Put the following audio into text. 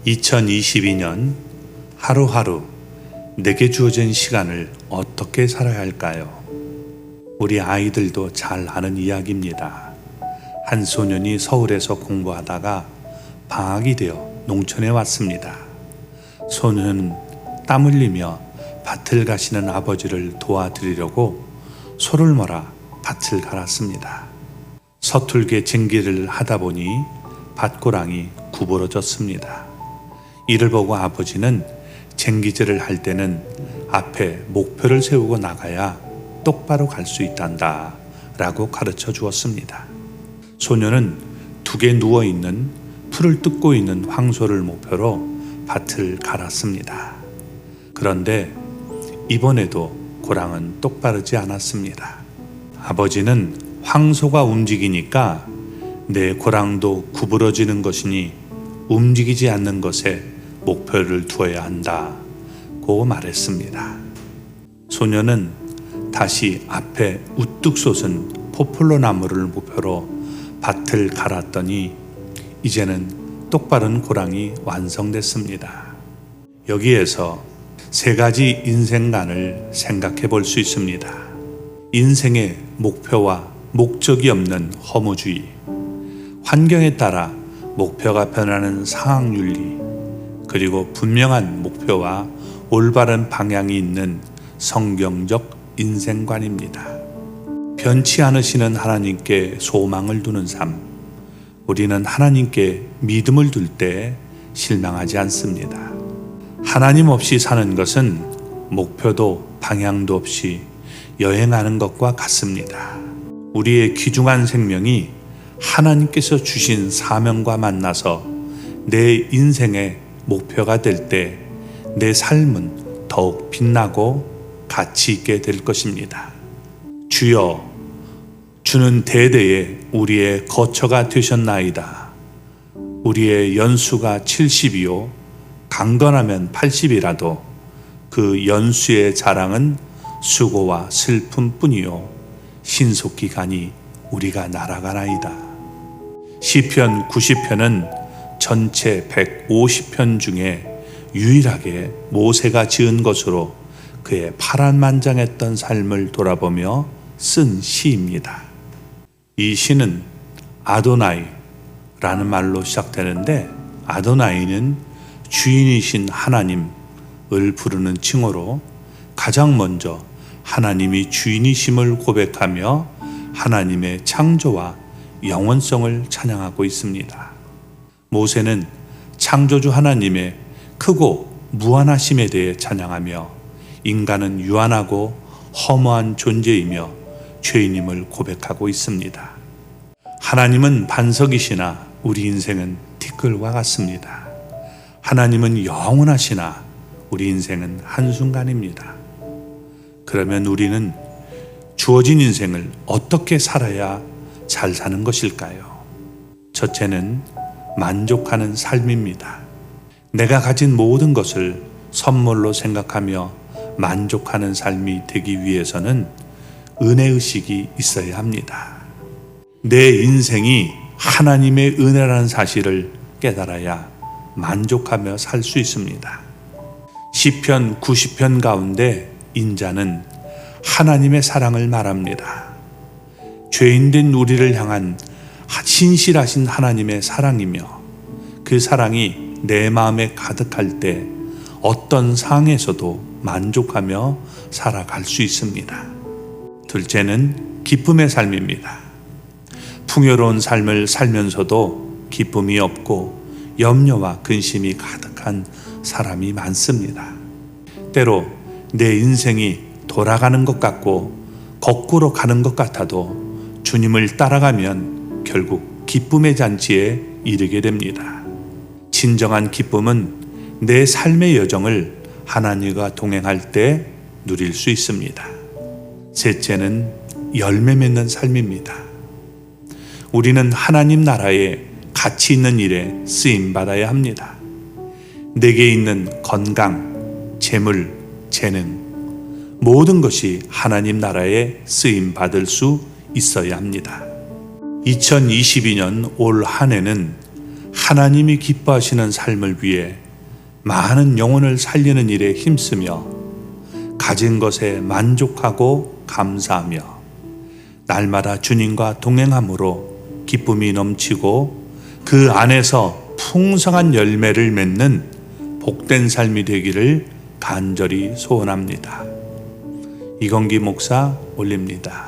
2022년 하루하루 내게 주어진 시간을 어떻게 살아야 할까요? 우리 아이들도 잘 아는 이야기입니다. 한 소년이 서울에서 공부하다가 방학이 되어 농촌에 왔습니다. 소년은 땀 흘리며 밭을 가시는 아버지를 도와드리려고 소를 몰아 밭을 갈았습니다. 서툴게 쟁기를 하다 보니 밭고랑이 구부러졌습니다. 이를 보고 아버지는 쟁기질을 할 때는 앞에 목표를 세우고 나가야 똑바로 갈 수 있단다 라고 가르쳐 주었습니다. 소녀는 둑에 누워있는 풀을 뜯고 있는 황소를 목표로 밭을 갈았습니다. 그런데 이번에도 고랑은 똑바르지 않았습니다. 아버지는 황소가 움직이니까 내 고랑도 구부러지는 것이니 움직이지 않는 것에 목표를 두어야 한다고 말했습니다. 소녀는 다시 앞에 우뚝 솟은 포플러 나무를 목표로 밭을 갈았더니 이제는 똑바른 고랑이 완성됐습니다. 여기에서 세 가지 인생관을 생각해 볼 수 있습니다. 인생의 목표와 목적이 없는 허무주의, 환경에 따라 목표가 변하는 상황윤리, 그리고 분명한 목표와 올바른 방향이 있는 성경적 인생관입니다. 변치 않으시는 하나님께 소망을 두는 삶, 우리는 하나님께 믿음을 둘 때 실망하지 않습니다. 하나님 없이 사는 것은 목표도 방향도 없이 여행하는 것과 같습니다. 우리의 귀중한 생명이 하나님께서 주신 사명과 만나서 내 인생의 목표가 될 때 내 삶은 더욱 빛나고 가치 있게 될 것입니다. 주여, 주는 대대에 우리의 거처가 되셨나이다. 우리의 연수가 70이요 강건하면 80이라도 그 연수의 자랑은 수고와 슬픔뿐이요 신속히 가니 우리가 날아가나이다. 시편 90편은 전체 150편 중에 유일하게 모세가 지은 것으로 그의 파란만장했던 삶을 돌아보며 쓴 시입니다. 이 시는 아도나이라는 말로 시작되는데, 아도나이는 주인이신 하나님을 부르는 칭호로 가장 먼저 하나님이 주인이심을 고백하며 하나님의 창조와 영원성을 찬양하고 있습니다. 모세는 창조주 하나님의 크고 무한하심에 대해 찬양하며 인간은 유한하고 허무한 존재이며 죄인임을 고백하고 있습니다. 하나님은 반석이시나 우리 인생은 티끌과 같습니다. 하나님은 영원하시나 우리 인생은 한순간입니다. 그러면 우리는 주어진 인생을 어떻게 살아야 잘 사는 것일까요? 첫째는 만족하는 삶입니다. 내가 가진 모든 것을 선물로 생각하며 만족하는 삶이 되기 위해서는 은혜의식이 있어야 합니다. 내 인생이 하나님의 은혜라는 사실을 깨달아야 만족하며 살 수 있습니다. 시편 90편 가운데 인자는 하나님의 사랑을 말합니다. 죄인된 우리를 향한 신실하신 하나님의 사랑이며 그 사랑이 내 마음에 가득할 때 어떤 상황에서도 만족하며 살아갈 수 있습니다. 둘째는 기쁨의 삶입니다. 풍요로운 삶을 살면서도 기쁨이 없고 염려와 근심이 가득한 사람이 많습니다. 때로 내 인생이 돌아가는 것 같고 거꾸로 가는 것 같아도 주님을 따라가면 결국 기쁨의 잔치에 이르게 됩니다. 진정한 기쁨은 내 삶의 여정을 하나님과 동행할 때 누릴 수 있습니다. 셋째는 열매 맺는 삶입니다. 우리는 하나님 나라에 가치 있는 일에 쓰임받아야 합니다. 내게 있는 건강, 재물, 재능, 모든 것이 하나님 나라에 쓰임받을 수 있어야 합니다. 2022년 올 한 해는 하나님이 기뻐하시는 삶을 위해 많은 영혼을 살리는 일에 힘쓰며 가진 것에 만족하고 감사하며 날마다 주님과 동행함으로 기쁨이 넘치고 그 안에서 풍성한 열매를 맺는 복된 삶이 되기를 간절히 소원합니다. 이건기 목사 올립니다.